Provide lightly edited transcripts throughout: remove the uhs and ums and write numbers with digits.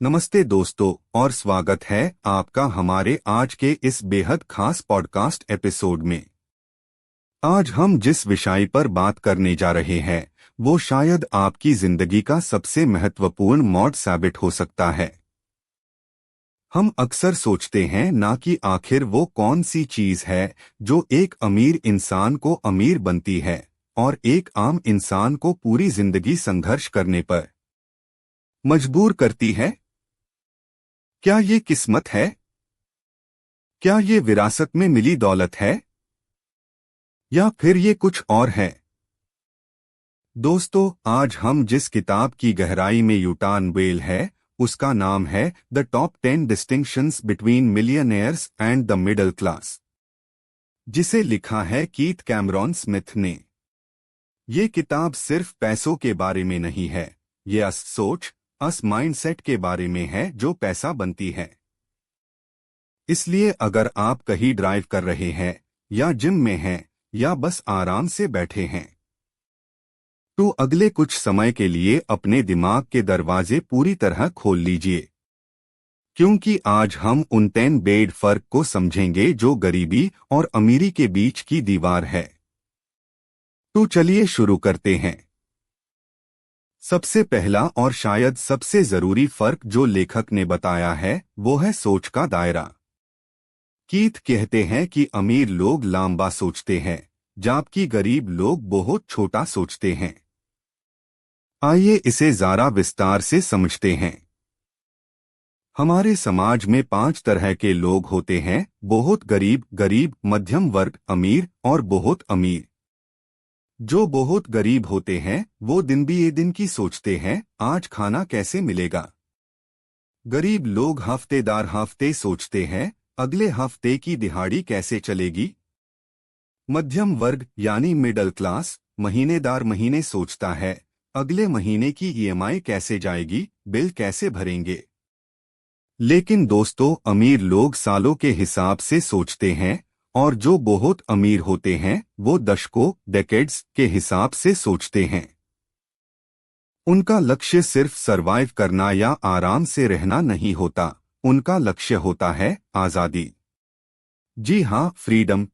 नमस्ते दोस्तों और स्वागत है आपका हमारे आज के इस बेहद खास पॉडकास्ट एपिसोड में। आज हम जिस विषय पर बात करने जा रहे हैं वो शायद आपकी जिंदगी का सबसे महत्वपूर्ण मॉड हैबिट हो सकता है। हम अक्सर सोचते हैं ना कि आखिर वो कौन सी चीज है जो एक अमीर इंसान को अमीर बनती है और एक आम इंसान को पूरी जिंदगी संघर्ष करने पर मजबूर करती है। क्या ये किस्मत है? क्या ये विरासत में मिली दौलत है? या फिर ये कुछ और है? दोस्तों, आज हम जिस किताब की गहराई में यूटान वेल है उसका नाम है the top 10 distinctions between millionaires and the middle class, जिसे लिखा है कीथ कैमरॉन स्मिथ ने। ये किताब सिर्फ पैसों के बारे में नहीं है, ये सोच माइंडसेट के बारे में है जो पैसा बनती है। इसलिए अगर आप कहीं ड्राइव कर रहे हैं या जिम में हैं या बस आराम से बैठे हैं तो अगले कुछ समय के लिए अपने दिमाग के दरवाजे पूरी तरह खोल लीजिए, क्योंकि आज हम उन 10 बेड फर्क को समझेंगे जो गरीबी और अमीरी के बीच की दीवार है। तो चलिए शुरू करते हैं। सबसे पहला और शायद सबसे जरूरी फर्क जो लेखक ने बताया है वो है सोच का दायरा। कीथ कहते हैं कि अमीर लोग लंबा सोचते हैं जबकि गरीब लोग बहुत छोटा सोचते हैं। आइए इसे जरा विस्तार से समझते हैं। हमारे समाज में 5 तरह के लोग होते हैं: बहुत गरीब, गरीब, मध्यम वर्ग, अमीर और बहुत अमीर। जो बहुत गरीब होते हैं वो दिन भी ये दिन की सोचते हैं आज खाना कैसे मिलेगा। गरीब लोग हफ्तेदार हफ्ते सोचते हैं अगले हफ्ते की दिहाड़ी कैसे चलेगी। मध्यम वर्ग यानी मिडिल क्लास महीनेदार महीने सोचता है अगले महीने की ईएमआई कैसे जाएगी, बिल कैसे भरेंगे। लेकिन दोस्तों, अमीर लोग सालों के हिसाब से सोचते हैं और जो बहुत अमीर होते हैं वो दशकों डेकेड्स के हिसाब से सोचते हैं। उनका लक्ष्य सिर्फ सरवाइव करना या आराम से रहना नहीं होता, उनका लक्ष्य होता है आज़ादी। जी हाँ, फ्रीडम।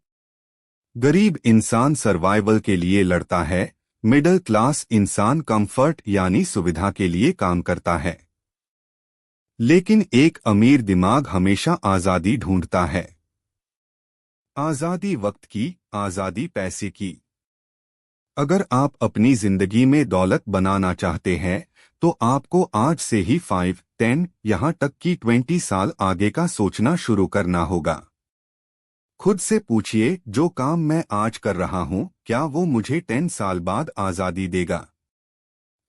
गरीब इंसान सर्वाइवल के लिए लड़ता है, मिडिल क्लास इंसान कंफर्ट यानी सुविधा के लिए काम करता है। लेकिन एक अमीर दिमाग हमेशा आज़ादी ढूंढता है। आज़ादी वक्त की, आज़ादी पैसे की। अगर आप अपनी जिंदगी में दौलत बनाना चाहते हैं तो आपको आज से ही 5, 10 यहाँ तक कि 20 साल आगे का सोचना शुरू करना होगा। खुद से पूछिए, जो काम मैं आज कर रहा हूँ क्या वो मुझे 10 साल बाद आज़ादी देगा?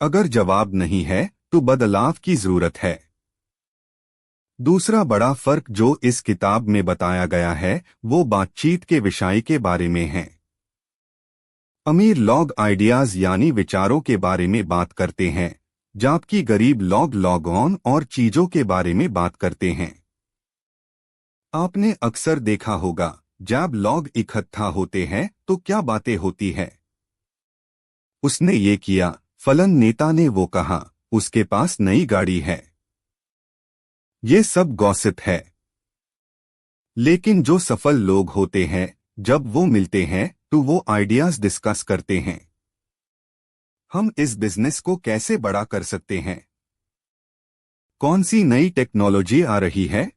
अगर जवाब नहीं है तो बदलाव की जरूरत है। दूसरा बड़ा फर्क जो इस किताब में बताया गया है वो बातचीत के विषय के बारे में है। अमीर लोग आइडियाज यानी विचारों के बारे में बात करते हैं जबकि गरीब लोग लॉग ऑन और चीजों के बारे में बात करते हैं। आपने अक्सर देखा होगा जब लोग इकट्ठा होते हैं तो क्या बातें होती है। उसने ये किया, फलन नेता ने वो कहा, उसके पास नई गाड़ी है। ये सब गॉसिप है। लेकिन जो सफल लोग होते हैं जब वो मिलते हैं तो वो आइडियाज डिस्कस करते हैं। हम इस बिजनेस को कैसे बड़ा कर सकते हैं? कौन सी नई टेक्नोलॉजी आ रही है?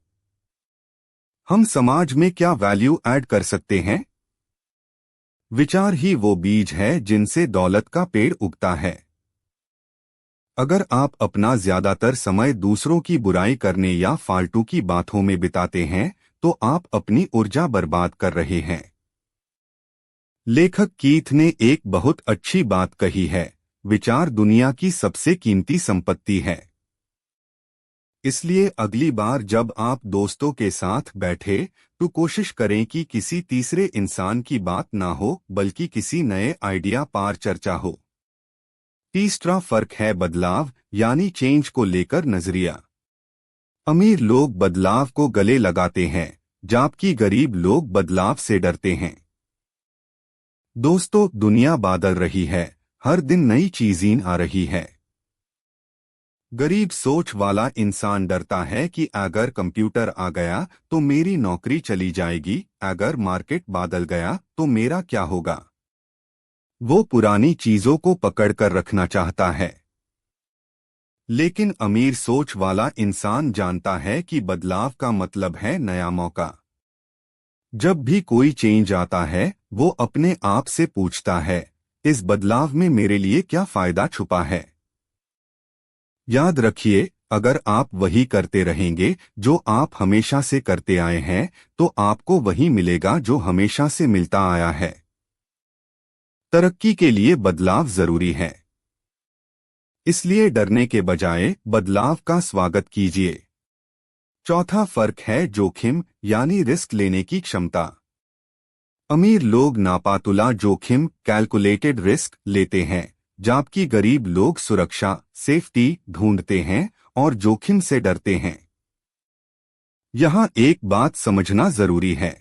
हम समाज में क्या वैल्यू ऐड कर सकते हैं? विचार ही वो बीज है जिनसे दौलत का पेड़ उगता है। अगर आप अपना ज्यादातर समय दूसरों की बुराई करने या फालतू की बातों में बिताते हैं तो आप अपनी ऊर्जा बर्बाद कर रहे हैं। लेखक कीथ ने एक बहुत अच्छी बात कही है, विचार दुनिया की सबसे कीमती संपत्ति है। इसलिए अगली बार जब आप दोस्तों के साथ बैठे तो कोशिश करें कि किसी तीसरे इंसान की बात ना हो बल्कि किसी नए आइडिया पर चर्चा हो। तीसरा फर्क है बदलाव यानी चेंज को लेकर नजरिया। अमीर लोग बदलाव को गले लगाते हैं जबकि गरीब लोग बदलाव से डरते हैं। दोस्तों, दुनिया बदल रही है, हर दिन नई चीजें आ रही है। गरीब सोच वाला इंसान डरता है कि अगर कंप्यूटर आ गया तो मेरी नौकरी चली जाएगी, अगर मार्केट बादल गया तो मेरा क्या होगा। वो पुरानी चीजों को पकड़कर रखना चाहता है। लेकिन अमीर सोच वाला इंसान जानता है कि बदलाव का मतलब है नया मौका। जब भी कोई चेंज आता है वो अपने आप से पूछता है, इस बदलाव में मेरे लिए क्या फायदा छुपा है। याद रखिए, अगर आप वही करते रहेंगे जो आप हमेशा से करते आए हैं तो आपको वही मिलेगा जो हमेशा से मिलता आया है। तरक्की के लिए बदलाव जरूरी है, इसलिए डरने के बजाय बदलाव का स्वागत कीजिए। चौथा फर्क है जोखिम यानी रिस्क लेने की क्षमता। अमीर लोग नापातुला जोखिम कैलकुलेटेड रिस्क लेते हैं, जबकि गरीब लोग सुरक्षा सेफ्टी ढूंढते हैं और जोखिम से डरते हैं। यहाँ एक बात समझना जरूरी है,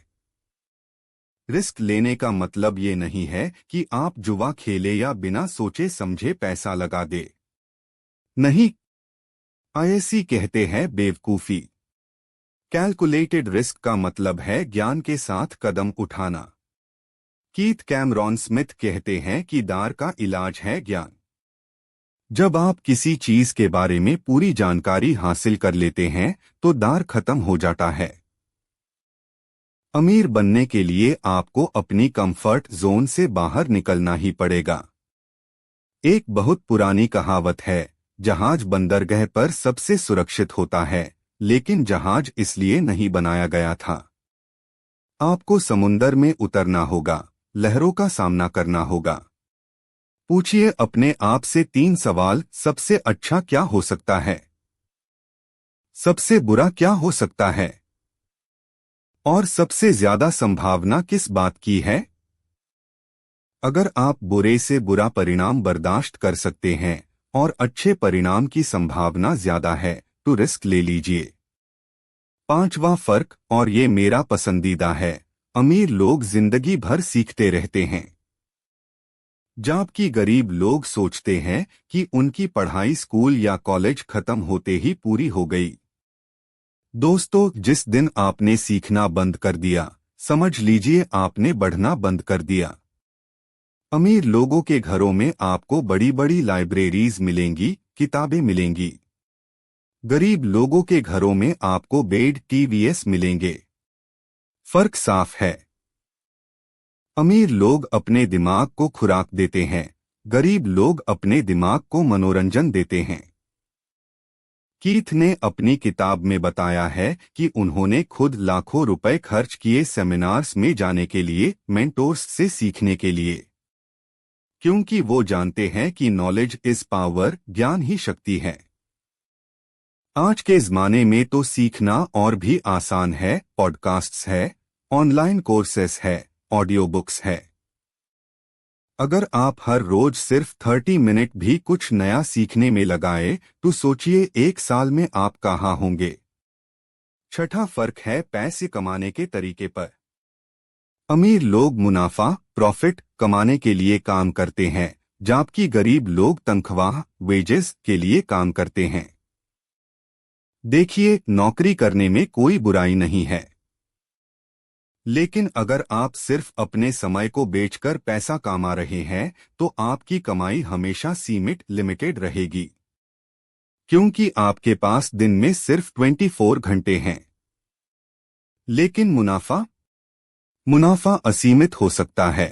रिस्क लेने का मतलब ये नहीं है कि आप जुआ खेले या बिना सोचे समझे पैसा लगा दे। नहीं, आईएसी कहते हैं बेवकूफी। कैलकुलेटेड रिस्क का मतलब है ज्ञान के साथ कदम उठाना। कीथ कैमरॉन स्मिथ कहते हैं कि दार का इलाज है ज्ञान। जब आप किसी चीज के बारे में पूरी जानकारी हासिल कर लेते हैं तो दार खत्म हो जाता है। अमीर बनने के लिए आपको अपनी कंफर्ट जोन से बाहर निकलना ही पड़ेगा। एक बहुत पुरानी कहावत है, जहाज बंदरगाह पर सबसे सुरक्षित होता है, लेकिन जहाज इसलिए नहीं बनाया गया था। आपको समुंदर में उतरना होगा, लहरों का सामना करना होगा। पूछिए अपने आप से 3 सवाल, सबसे अच्छा क्या हो सकता है, सबसे बुरा क्या हो सकता है, और सबसे ज्यादा संभावना किस बात की है। अगर आप बुरे से बुरा परिणाम बर्दाश्त कर सकते हैं और अच्छे परिणाम की संभावना ज्यादा है तो रिस्क ले लीजिए। पांचवा फर्क, और ये मेरा पसंदीदा है, अमीर लोग जिंदगी भर सीखते रहते हैं, जबकि गरीब लोग सोचते हैं कि उनकी पढ़ाई स्कूल या कॉलेज खत्म होते ही पूरी हो गई। दोस्तों, जिस दिन आपने सीखना बंद कर दिया, समझ लीजिए आपने बढ़ना बंद कर दिया। अमीर लोगों के घरों में आपको बड़ी बड़ी लाइब्रेरीज मिलेंगी, किताबें मिलेंगी। गरीब लोगों के घरों में आपको बेड टीवीएस मिलेंगे। फर्क साफ है, अमीर लोग अपने दिमाग को खुराक देते हैं, गरीब लोग अपने दिमाग को मनोरंजन देते हैं। कीथ ने अपनी किताब में बताया है कि उन्होंने खुद लाखों रुपए खर्च किए सेमिनार्स में जाने के लिए, मेंटोर्स से सीखने के लिए, क्योंकि वो जानते हैं कि नॉलेज इज पावर, ज्ञान ही शक्ति है। आज के ज़माने में तो सीखना और भी आसान है, पॉडकास्ट्स है, ऑनलाइन कोर्सेस है, ऑडियो बुक्स है। अगर आप हर रोज सिर्फ 30 मिनट भी कुछ नया सीखने में लगाए तो सोचिए 1 साल में आप कहाँ होंगे। छठा फर्क है पैसे कमाने के तरीके पर। अमीर लोग मुनाफा प्रॉफिट कमाने के लिए काम करते हैं, जबकि गरीब लोग तनख्वाह वेजेस के लिए काम करते हैं। देखिए, नौकरी करने में कोई बुराई नहीं है, लेकिन अगर आप सिर्फ अपने समय को बेचकर पैसा कमा रहे हैं तो आपकी कमाई हमेशा सीमित लिमिटेड रहेगी, क्योंकि आपके पास दिन में सिर्फ 24 घंटे हैं। लेकिन मुनाफा असीमित हो सकता है।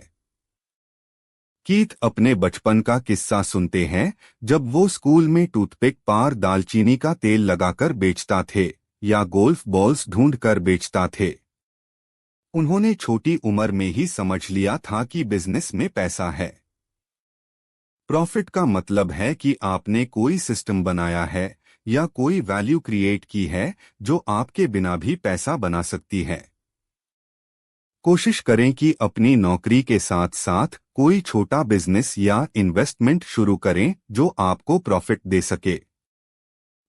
कीथ अपने बचपन का किस्सा सुनते हैं, जब वो स्कूल में टूथपिक पार दालचीनी का तेल लगाकर बेचता थे या गोल्फ बॉल्स ढूंढकर बेचता थे। उन्होंने छोटी उम्र में ही समझ लिया था कि बिजनेस में पैसा है। प्रॉफिट का मतलब है कि आपने कोई सिस्टम बनाया है या कोई वैल्यू क्रिएट की है जो आपके बिना भी पैसा बना सकती है। कोशिश करें कि अपनी नौकरी के साथ साथ कोई छोटा बिजनेस या इन्वेस्टमेंट शुरू करें जो आपको प्रॉफिट दे सके।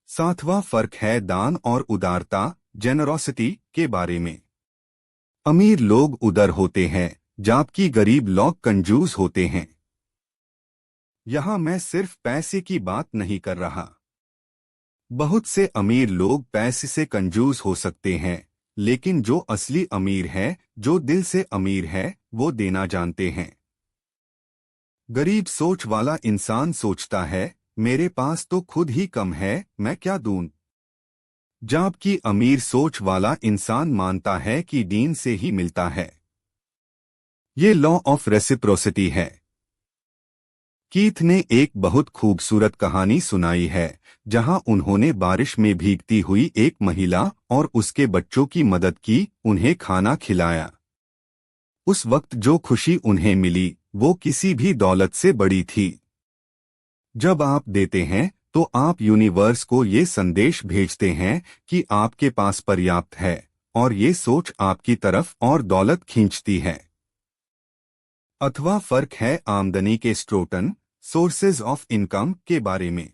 सातवां फर्क है दान और उदारता जेनरोसिटी के बारे में। अमीर लोग उदार होते हैं, जबकि गरीब लोग कंजूस होते हैं। यहां मैं सिर्फ पैसे की बात नहीं कर रहा, बहुत से अमीर लोग पैसे से कंजूस हो सकते हैं, लेकिन जो असली अमीर है, जो दिल से अमीर है, वो देना जानते हैं। गरीब सोच वाला इंसान सोचता है, मेरे पास तो खुद ही कम है, मैं क्या दूं। जबकि अमीर सोच वाला इंसान मानता है कि दीन से ही मिलता है। ये लॉ ऑफ रेसिप्रोसिटी है। कीथ ने एक बहुत खूबसूरत कहानी सुनाई है, जहां उन्होंने बारिश में भीगती हुई एक महिला और उसके बच्चों की मदद की, उन्हें खाना खिलाया। उस वक्त जो खुशी उन्हें मिली, वो किसी भी दौलत से बड़ी थी। जब आप देते हैं, तो आप यूनिवर्स को ये संदेश भेजते हैं कि आपके पास पर्याप्त है, और ये सोच आपकी तरफ और दौलत खींचती है। अथवा फर्क है आमदनी के स्रोतन, सोर्सेज ऑफ इनकम के बारे में।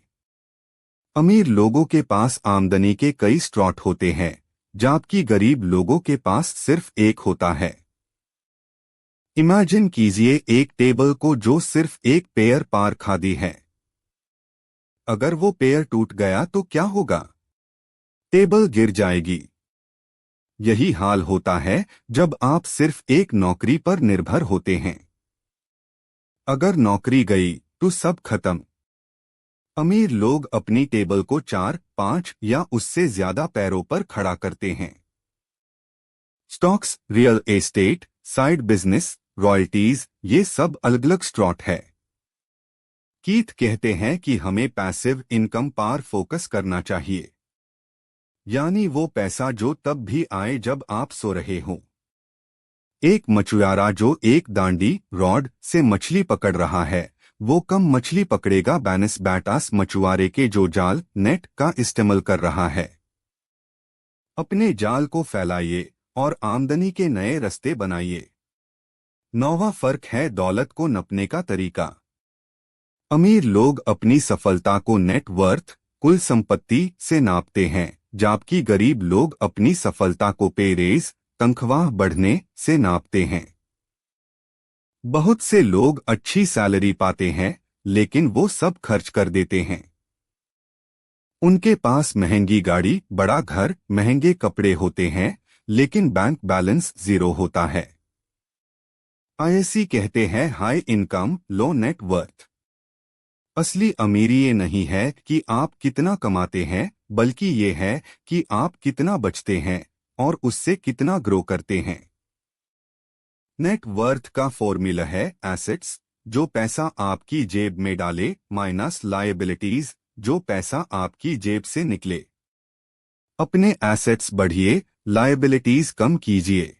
अमीर लोगों के पास आमदनी के कई स्रोत होते हैं, जबकि गरीब लोगों के पास सिर्फ एक होता है। इमेजिन कीजिए एक टेबल को जो सिर्फ एक पेयर पार खादी है। अगर वो पेयर टूट गया तो क्या होगा? टेबल गिर जाएगी। यही हाल होता है जब आप सिर्फ एक नौकरी पर निर्भर होते हैं। अगर नौकरी गई तो सब खत्म। अमीर लोग अपनी टेबल को 4, 5 या उससे ज्यादा पैरों पर खड़ा करते हैं। Stocks, real estate, side business, royalties, ये सब अलग अलग स्रोत है। कीथ कहते हैं कि हमें पैसिव इनकम पर फोकस करना चाहिए, यानी वो पैसा जो तब भी आए जब आप सो रहे हों। एक मछुआरा जो एक दांडी रॉड से मछली पकड़ रहा है, वो कम मछली पकड़ेगा बैनस बैटास मछुआरे के जो जाल नेट का इस्तेमाल कर रहा है। अपने जाल को फैलाइए और आमदनी के नए रास्ते बनाइए। नौवां फर्क है दौलत को नपने का तरीका। अमीर लोग अपनी सफलता को नेटवर्थ, कुल संपत्ति से नापते हैं, जबकि गरीब लोग अपनी सफलता को पे रेज, तनख्वाह बढ़ने से नापते हैं। बहुत से लोग अच्छी सैलरी पाते हैं, लेकिन वो सब खर्च कर देते हैं। उनके पास महंगी गाड़ी, बड़ा घर, महंगे कपड़े होते हैं, लेकिन बैंक बैलेंस 0 होता है। आईएससी कहते हैं हाई इनकम लो नेट वर्थ। असली अमीरी ये नहीं है कि आप कितना कमाते हैं, बल्कि ये है कि आप कितना बचते हैं और उससे कितना ग्रो करते हैं। नेट वर्थ का फॉर्मूला है एसेट्स, जो पैसा आपकी जेब में डाले, माइनस लायबिलिटीज, जो पैसा आपकी जेब से निकले। अपने एसेट्स बढ़िए, लायबिलिटीज कम कीजिए।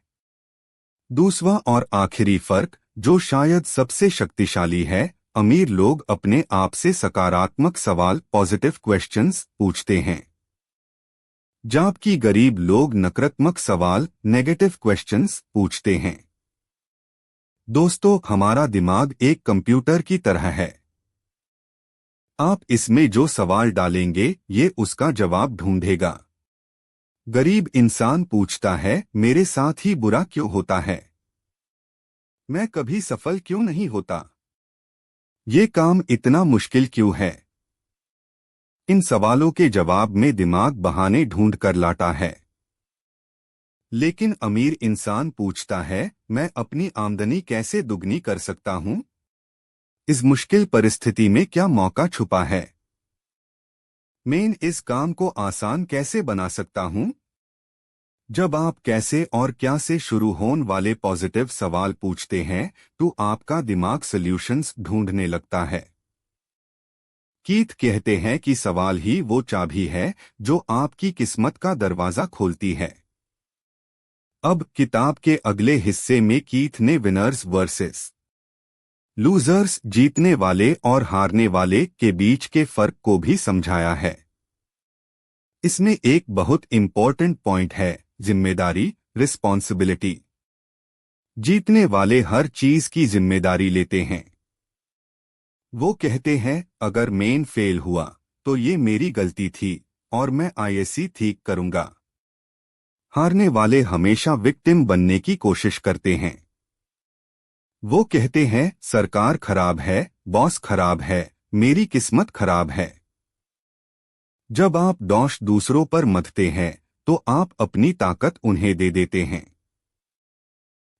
दूसरा और आखिरी फर्क, जो शायद सबसे शक्तिशाली है, अमीर लोग अपने आप से सकारात्मक सवाल पॉजिटिव क्वेश्चंस पूछते हैं, जबकि गरीब लोग नकारात्मक सवाल नेगेटिव क्वेश्चंस पूछते हैं। दोस्तों, हमारा दिमाग एक कंप्यूटर की तरह है। आप इसमें जो सवाल डालेंगे, ये उसका जवाब ढूंढेगा। गरीब इंसान पूछता है, मेरे साथ ही बुरा क्यों होता है? मैं कभी सफल क्यों नहीं होता? ये काम इतना मुश्किल क्यों है? इन सवालों के जवाब में दिमाग बहाने ढूंढ कर लाता है। लेकिन अमीर इंसान पूछता है, मैं अपनी आमदनी कैसे दुगनी कर सकता हूं? इस मुश्किल परिस्थिति में क्या मौका छुपा है? मैं इस काम को आसान कैसे बना सकता हूं? जब आप कैसे और क्या से शुरू होने वाले पॉजिटिव सवाल पूछते हैं, तो आपका दिमाग सॉल्यूशंस ढूंढने लगता है। कीथ कहते हैं कि सवाल ही वो चाबी है जो आपकी किस्मत का दरवाजा खोलती है। अब किताब के अगले हिस्से में कीथ ने विनर्स वर्सेस लूजर्स, जीतने वाले और हारने वाले के बीच के फर्क को भी समझाया है। इसमें एक बहुत इंपॉर्टेंट पॉइंट है, जिम्मेदारी, रिस्पॉन्सिबिलिटी। जीतने वाले हर चीज की जिम्मेदारी लेते हैं। वो कहते हैं, अगर मेन फेल हुआ तो ये मेरी गलती थी और मैं आईएससी ठीक करूंगा। हारने वाले हमेशा विक्टिम बनने की कोशिश करते हैं। वो कहते हैं, सरकार खराब है, बॉस खराब है, मेरी किस्मत खराब है। जब आप दोष दूसरों पर मथते हैं तो आप अपनी ताकत उन्हें दे देते हैं।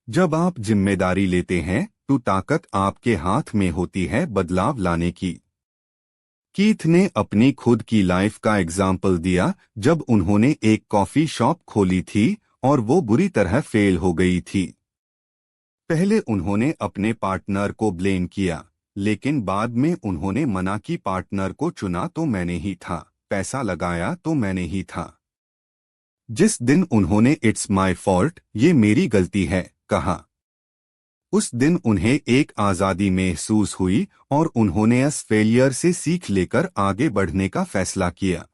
जब आप जिम्मेदारी लेते हैं तो ताकत आपके हाथ में होती है बदलाव लाने की। कीथ ने अपनी खुद की लाइफ का एग्जाम्पल दिया जब उन्होंने एक कॉफी शॉप खोली थी और वो बुरी तरह फेल हो गई थी। पहले उन्होंने अपने पार्टनर को ब्लेम किया, लेकिन बाद में उन्होंने मना कि पार्टनर को चुना तो मैंने ही था, पैसा लगाया तो मैंने ही था। जिस दिन उन्होंने इट्स माय फॉल्ट, ये मेरी गलती है, कहा, उस दिन उन्हें एक आज़ादी महसूस हुई और उन्होंने इस फेलियर से सीख लेकर आगे बढ़ने का फैसला किया।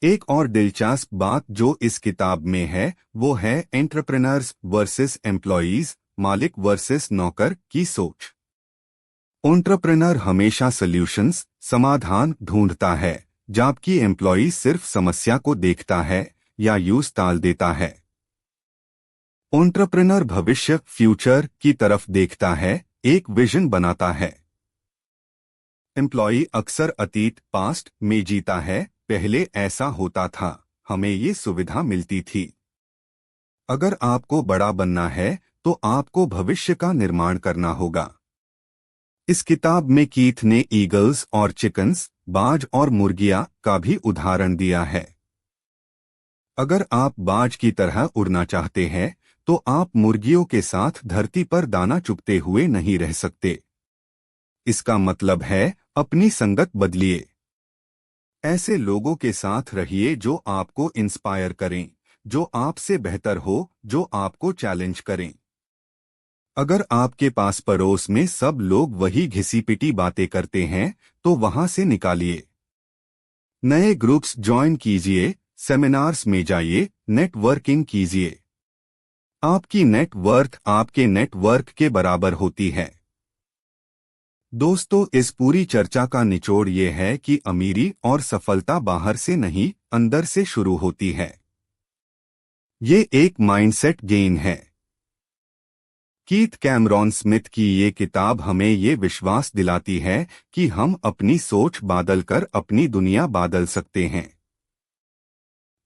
एक और दिलचस्प बात जो इस किताब में है वो है एंटरप्रेन्योर्स वर्सेस एम्प्लॉयज, मालिक वर्सेस नौकर की सोच। एंटरप्रेन्योर हमेशा सॉल्यूशंस, समाधान ढूंढता है, जबकि एम्प्लॉय सिर्फ समस्या को देखता है या यूज टाल देता है। एंटरप्रेन्योर भविष्य, फ्यूचर की तरफ देखता है, एक विजन बनाता है। एम्प्लॉय अक्सर अतीत, पास्ट में जीता है, पहले ऐसा होता था, हमें ये सुविधा मिलती थी। अगर आपको बड़ा बनना है तो आपको भविष्य का निर्माण करना होगा। इस किताब में कीथ ने ईगल्स और चिकन्स, बाज और मुर्गियां का भी उदाहरण दिया है। अगर आप बाज की तरह उड़ना चाहते हैं तो आप मुर्गियों के साथ धरती पर दाना चुगते हुए नहीं रह सकते। इसका मतलब है अपनी संगत बदलिए। ऐसे लोगों के साथ रहिए जो आपको इंस्पायर करें, जो आपसे बेहतर हो, जो आपको चैलेंज करें। अगर आपके पास पड़ोस में सब लोग वही घिसी-पिटी बातें करते हैं तो वहां से निकालिए। नए ग्रुप्स ज्वाइन कीजिए, सेमिनार्स में जाइए, नेटवर्किंग कीजिए। आपकी नेटवर्थ आपके नेटवर्क के बराबर होती है। दोस्तों, इस पूरी चर्चा का निचोड़ ये है कि अमीरी और सफलता बाहर से नहीं, अंदर से शुरू होती है। ये एक माइंडसेट गेम है। कीथ कैमरॉन स्मिथ की ये किताब हमें ये विश्वास दिलाती है कि हम अपनी सोच बदल कर अपनी दुनिया बदल सकते हैं।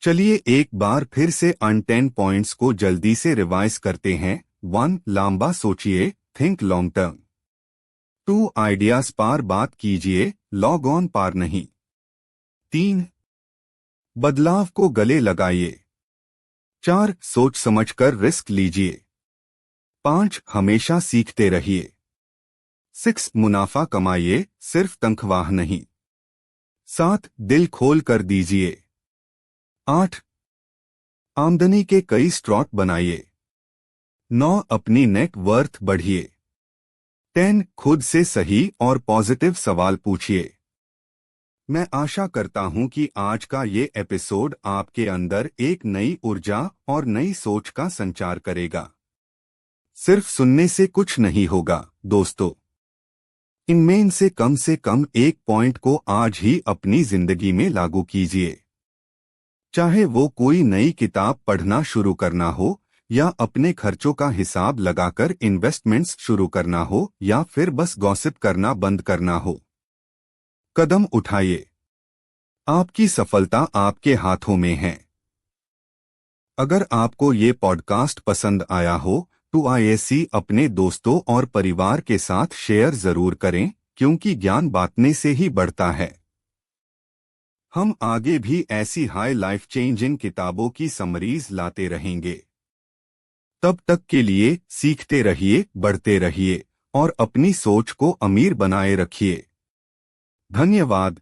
चलिए एक बार फिर से अन 10 पॉइंट्स को जल्दी से रिवाइज करते हैं। 1. लंबा सोचिए, थिंक लॉन्ग टर्म। 2. आइडियाज पर बात कीजिए, लॉग ऑन पर नहीं। 3. बदलाव को गले लगाइए। 4. सोच समझकर रिस्क लीजिए। 5. हमेशा सीखते रहिए। 6. मुनाफा कमाइए, सिर्फ तनख्वाह नहीं। 7. दिल खोल कर दीजिए। 8. आमदनी के कई स्ट्रोक बनाइए। 9. अपनी नेट वर्थ बढ़िए। 10. खुद से सही और पॉजिटिव सवाल पूछिए। मैं आशा करता हूं कि आज का ये एपिसोड आपके अंदर एक नई ऊर्जा और नई सोच का संचार करेगा। सिर्फ सुनने से कुछ नहीं होगा दोस्तों। इनमें से कम एक पॉइंट को आज ही अपनी जिंदगी में लागू कीजिए। चाहे वो कोई नई किताब पढ़ना शुरू करना हो, या अपने खर्चों का हिसाब लगाकर इन्वेस्टमेंट्स शुरू करना हो, या फिर बस गॉसिप करना बंद करना हो, कदम उठाइए। आपकी सफलता आपके हाथों में है। अगर आपको ये पॉडकास्ट पसंद आया हो तो आईएसी अपने दोस्तों और परिवार के साथ शेयर जरूर करें, क्योंकि ज्ञान बांटने से ही बढ़ता है। हम आगे भी ऐसी हाई लाइफ चेंजिंग किताबों की समरीज लाते रहेंगे। तब तक के लिए सीखते रहिए, बढ़ते रहिए और अपनी सोच को अमीर बनाए रखिए। धन्यवाद।